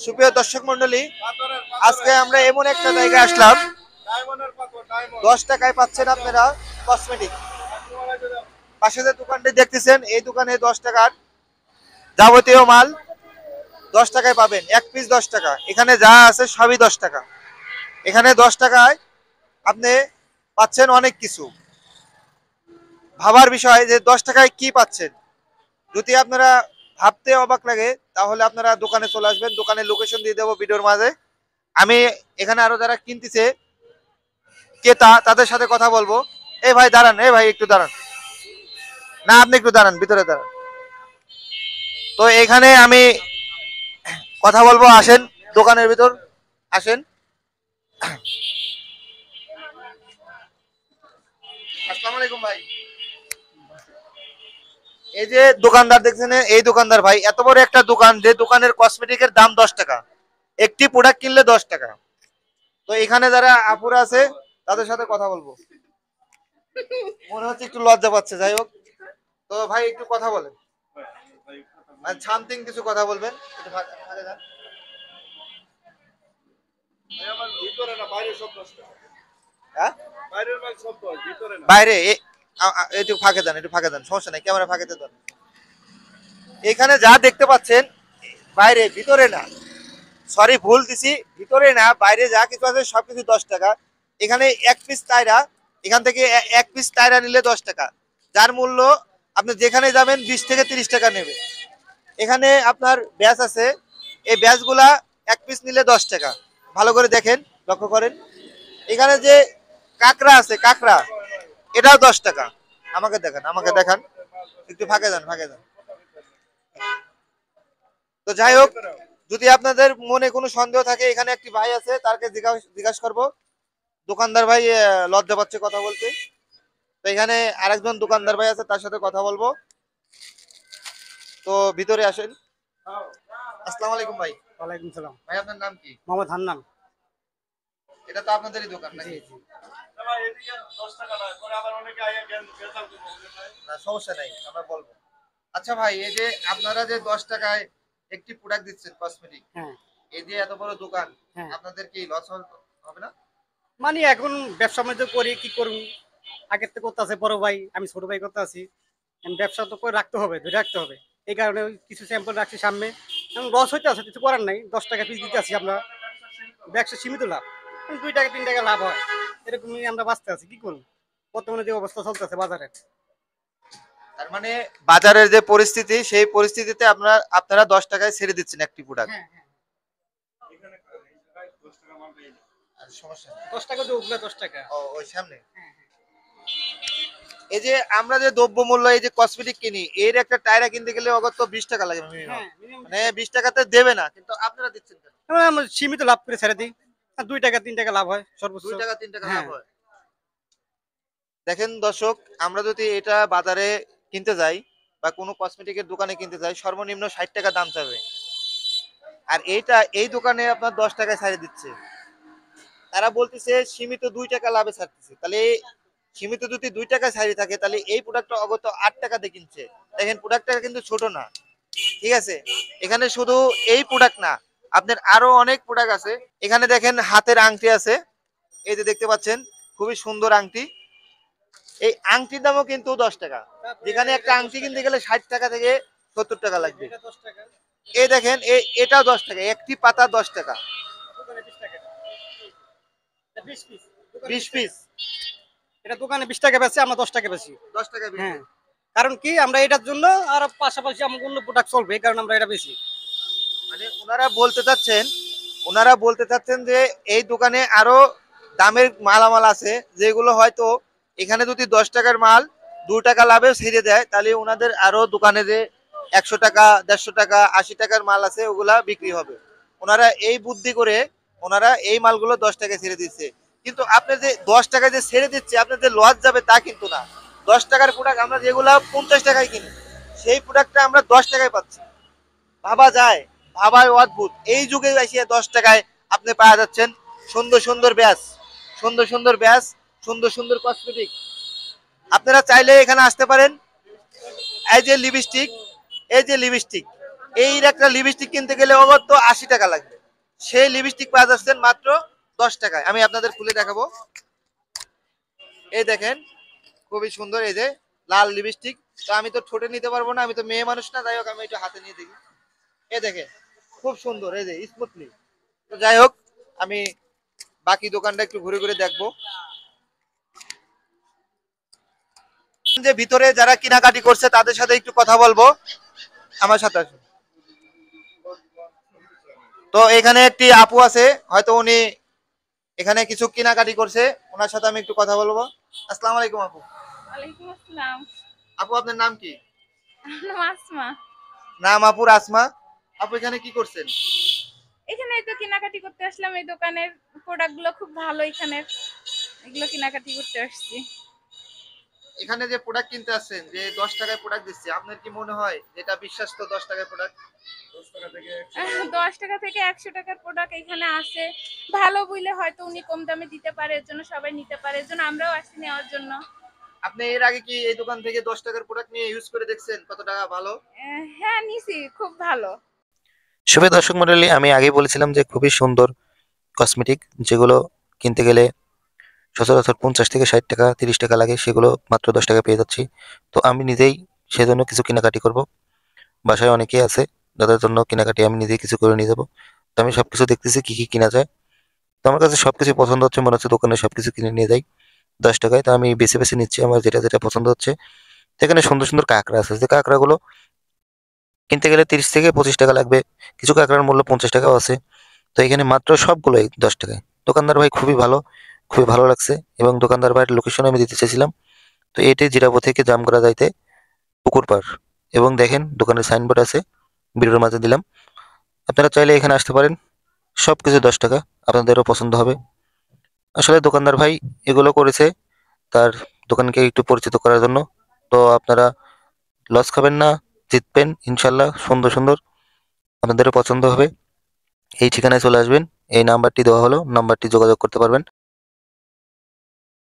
সুপ্রিয় দর্শক মন্ডলী, আজকে আমরা এমন একটা জায়গায় আসলাম, 10 টাকায় পাচ্ছেন আপনারা কসমেটিক। পাশে যে দোকানটি দেখতেছেন, এই দোকানে 10 টাকার যাবতীয় মাল 10 টাকায় পাবেন। এক পিস 10 টাকা, এখানে যা আছে সবই 10 টাকা। এখানে 10 টাকায় আপনি পাচ্ছেন অনেক কিছু। ভাবার বিষয় যে 10 টাকায় কি পাচ্ছেন। যদি আপনারা ভাবতে অবাক লাগে, তাহলে আপনারা দোকানে চলে আসবেন। দোকানের লোকেশন দিয়ে দেবো ভিডিওর মাঝে। আমি এখানে আরো যারা কিনতেছে ক্রেতা, তাদের সাথে কথা বলবো। এই ভাই দাঁড়ান, এই ভাই একটু দাঁড়ান, না আপনি একটু দাঁড়ান, ভিতরে দাঁড়ান। তো এখানে আমি কথা বলবো, আসেন দোকানের ভিতর আসেন। আসসালামু আলাইকুম ভাই। এই যে দোকানদার দেখছেন, এই দোকানদার ভাই, এত বড় একটা দোকান, যে দোকানের কসমেটিকের দাম 10 টাকা, একটি প্রোডাক্ট কিনলে 10 টাকা। তো এখানে যারা আপুরা আছে তাদের সাথে কথা বলবো। মনে হচ্ছে একটু লজ্জা পাচ্ছে, যাই হোক। তো ভাই একটু কথা বলেন, মানে সামথিং কিছু কথা বলবেন, একটু ফাঁকে যান। হ্যাঁ? বাইরে একটু ফাঁকে দেন, একটু ফাঁকে দেন, সমস্যা নাই, ক্যামেরা ফাঁকে দেন। এখানে যা দেখতে পাচ্ছেন, বাইরে, ভিতরে না, সরি ভুল দিছি, ভিতরে না, বাইরে যা কিছু আছে সবকিছু 10 টাকা। এখানে এক পিস টায়রা, এখান থেকে এক পিস টায়রা নিলে 10 টাকা, যার মূল্য আপনি যেখানে যাবেন 20 থেকে 30 টাকা নেবে। এখানে আপনার ব্যাচ আছে, এই ব্যাচগুলা এক পিস নিলে 10 টাকা। ভালো করে দেখেন, লক্ষ্য করেন। এখানে যে কাঁকড়া আছে, কাঁকড়া, এটাও 10 টাকা। আমাকে দেখান, আমাকে দেখান, একটু ফাঁকে যান, ফাঁকে যান। তো যাই হোক, যদি আপনাদের মনে কোনো সন্দেহ থাকে, এখানে একটি ভাই আছে, তাকে জিজ্ঞাসা করবো। দোকানদার ভাই লজ্জা পাচ্ছে কথা বলতে। তো এখানে আরেকজন দোকানদার ভাই আছে, তার সাথে কথা বলবো। তো ভিতরে আসেন। আসসালামু আলাইকুম ভাই। ওয়ালাইকুম সালাম। ভাই আপনার নাম কি? মোহাম্মদ হান্নান। এটা তো আপনাদেরই দোকান জি নাকি? জি। না সমস্যা নাই, আমরা বলবো। আচ্ছা ভাই, এই যে আপনারা যে 10 টাকায় একটি প্রোডাক্ট দিচ্ছেন কসমেটিক, হ্যাঁ এই যে এত বড় দোকান, হ্যাঁ। আপনাদের কি লস হবে না? মানে এখন ব্যবসা বাণিজ্য করি, কি করুন, আগের থেকে করতে আছে বড় ভাই, আমি ছোট ভাই করতে আছি। ব্যবসা তো করে রাখতে হবে, ধরে রাখতে হবে। এই কারণে ওই কিছু স্যাম্পল রাখছি সামনে। এখন লস হইতে আছে, কিছু করার নাই। 10 টাকা পিস দিতে আছি আমরা। ব্যবসা সীমিত লাভ, 2 টাকা 3 টাকা লাভ হয়, এরকমই আমরা বাঁচতে আছি। কি করুন, বর্তমানে যে অবস্থা চলতেছে বাজারে। তার মানে বাজারের যে পরিস্থিতি, সেই পরিস্থিতিতে আপনারা 10 টাকায় ছেড়ে দিচ্ছেন একটি প্রোডাক্ট। হ্যাঁ হ্যাঁ। সমস্যা নেই। 10 টাকা দেবো, 10 টাকা। ও, ওই সামনে। হ্যাঁ হ্যাঁ এই যে আমরা যে দ্রব্যমূল্য, এই যে কসমেটিক কিনি, এর একটা টায়রা কিনতে গেলে অগত্য 20 টাকা লাগে মিনিমাম। হ্যাঁ, মিনিমাম মানে 20 টাকাতে দেবে না, কিন্তু আপনারা দিচ্ছেন কেন? আমরা সীমিত লাভ করে ছেড়ে দিই। 2 টাকা 3 টাকা লাভ হয় সর্বোচ্চ। 2 টাকা 3 টাকা লাভ হ্যাঁ হয়। দেখেন দর্শক, আমরা যদি এটা বাজারে কিনতে যাই বা কোনো কসমেটিকের দোকানে কিনতে যাই, সর্বনিম্ন 60 টাকা দাম চাবে। আর এই দোকানে আপনার 10 টাকায় ছাড়ে দিচ্ছে। তারা বলতেছে সীমিত 2 টাকা লাভে ছাড়তেছে। তাহলে সীমিত যদি 2 টাকা ছাড়ি থাকে, তাহলে এই প্রোডাক্টটা অগত 8 টাকাতে কিনছে। দেখেন প্রোডাক্টটা কিন্তু ছোট না, ঠিক আছে? এখানে শুধু এই প্রোডাক্ট না, আপনার আরো অনেক প্রোডাক্ট আছে। এখানে দেখেন হাতের আংটি আছে, এই যে দেখতে পাচ্ছেন, খুবই সুন্দর আংটি। এই আংটির দামও কিন্তু 10 টাকা, যেখানে একটা আংটি কিনতে গেলে 60 টাকা থেকে 70 টাকা লাগবে। এটা 10 টাকা। এই দেখেন, এটাও 10 টাকা, একটি পাতা 10 টাকা। দোকানে 20 টাকা। এটা 20 পিস। দোকানে 20 20 টাকা। পিস এটা দোকানে 20 টাকা বেচে, আমরা 10 টাকা বেচি। 10 টাকা বেশি। হ্যাঁ। কারণ কি, আমরা এটার জন্য আর পাশাপাশি আমাকে অন্য প্রোডাক্ট চলবে, এই কারণে আমরা এটা বেশি। মানে ওনারা বলতে চাচ্ছেন যে এই দোকানে আরো দামের মালামাল আছে, যেগুলো হয়তো এখানে যদি 10 টাকার মাল 2 টাকা লাভে ছেড়ে দেয়, তাহলে ওনাদের আরো দোকানে যে 100 টাকা 150 টাকা 80 টাকার মাল আছে, ওগুলা বিক্রি হবে। ওনারা এই বুদ্ধি করে ওনারা এই মালগুলো 10 টাকায় ছেড়ে দিচ্ছে। কিন্তু আপনি যে 10 টাকায় যে ছেড়ে দিচ্ছে, আপনার যে লস যাবে তা কিন্তু না। 10 টাকার প্রোডাক্ট আমরা যেগুলা 50 টাকায় কিনি, সেই প্রোডাক্টটা আমরা 10 টাকায় পাচ্ছি। ভাবা যায়, ভাবায় অদ্ভুত। এই যুগে এসে 10 টাকায় আপনি পাওয়া যাচ্ছেন সুন্দর সুন্দর ব্যাস, সুন্দর সুন্দর ব্যাস, সুন্দর সুন্দর কসমেটিক। আপনারা চাইলে এখানে আসতে পারেন। এই যে লিপস্টিক, এই যে লিপস্টিক, এই একটা লিপস্টিক কিনতে গেলে অগত্য 80 টাকা লাগবে, সেই লিপস্টিক পাওয়া যাচ্ছেন মাত্র 10 টাকায়। আমি আপনাদের খুলে দেখাবো। এই দেখেন, খুবই সুন্দর, এই যে লাল লিপস্টিক। তো আমি তো ঠোঁটে নিতে পারবো না, আমি তো মেয়ে মানুষ না, যাই হোক আমি একটু হাতে নিয়ে দেখি। এই দেখেন, খুব সুন্দর, এই যে স্মুথলি। তো যাই হোক, আমি বাকি দোকানটা একটু ঘুরে ঘুরে দেখবো। যে ভিতরে যারা কেনাকাটি করছে তাদের সাথে একটু কথা বলবো, আমার সাথে আসুন। তো এখানে একটি আপু আছে, হয়তো উনি এখানে কিছু কেনাকাটি করছে, ওনার সাথে আমি একটু কথা বলবো। আসসালামু আলাইকুম আপু। ওয়ালাইকুম আসসালাম। আপু আপনার নাম কি? আমার নাম আসমা। নাম আপুর আসমা। আপু এখানে কি করছেন? এখানে এই তো কেনাকাটি করতে আসলাম, এই দোকানের প্রোডাক্ট গুলো খুব ভালো এখানের, এগুলো কেনাকাটি করতে আসছি। এখানে যে প্রোডাক্ট কিনতে আসছেন, যে 10 টাকায় প্রোডাক্ট দিচ্ছে, আপনার কি মনে হয় যেটা বিশ্বাস্ত 10 টাকায় প্রোডাক্ট? 10 টাকা থেকে 100 টাকার প্রোডাক্ট এখানে আছে, ভালো বইলে হয়তো উনি কম দামে দিতে পারে, এর জন্য সবাই নিতে পারে, এর জন্য আমরাও আসছি নেওয়ার জন্য। আপনি এর আগে কি এই দোকান থেকে 10 টাকার প্রোডাক্ট নিয়ে ইউজ করে দেখছেন কত টাকা ভালো? হ্যাঁ নিছি, খুব ভালো। শুভ দর্শক মন্ডলী, আমি আগেই বলেছিলাম যে খুবই সুন্দর কসমেটিক, যেগুলো কিনতে গেলে সচরাচর 50 থেকে 60 টাকা 30 টাকা লাগে, সেগুলো মাত্র 10 টাকা পেয়ে যাচ্ছি। তো আমি নিজেই সেজন্য কিছু কেনাকাটি করব। বাসায় অনেকেই আছে, যাদের জন্য কেনাকাটি আমি নিজেই কিছু করে নিয়ে যাবো। তো আমি সবকিছু দেখতেছি কি কি কিনা যায়। তো আমার কাছে সবকিছু পছন্দ হচ্ছে, মনে হচ্ছে দোকানে সবকিছু কিনে নিয়ে যাই 10 টাকায়। তো আমি বেছে বেছে নিচ্ছি আমার যেটা যেটা পছন্দ হচ্ছে। তো এখানে সুন্দর সুন্দর কাঁকড়া আছে, যে কাঁকড়াগুলো কিনতে গেলে 30 থেকে 25 টাকা লাগবে, কিছু কাঁকড়ার মূল্য 50 টাকাও আছে। তো এখানে মাত্র সবগুলোই 10 টাকায়। দোকানদার ভাই খুবই ভালো, খুবই ভালো লাগছে। এবং দোকানদার ভাইয়ের লোকেশন আমি দিতে চাইছিলাম। তো এটাই জিরাবো থেকে জামগড়া যাইতে পুকুর পাড়। এবং দেখেন দোকানের সাইনবোর্ড আছে, ভিডিওর মাঝে দিলাম। আপনারা চাইলে এখানে আসতে পারেন, সবকিছু 10 টাকা, আপনাদেরও পছন্দ হবে। আসলে দোকানদার ভাই এগুলো করেছে তার দোকানকে একটু পরিচিত করার জন্য। তো আপনারা লস খাবেন না, জিতবেন ইনশাল্লাহ। সুন্দর সুন্দর, আপনাদেরও পছন্দ হবে। এই ঠিকানায় চলে আসবেন, এই নাম্বারটি দেওয়া হলো, নাম্বারটি যোগাযোগ করতে পারবেন।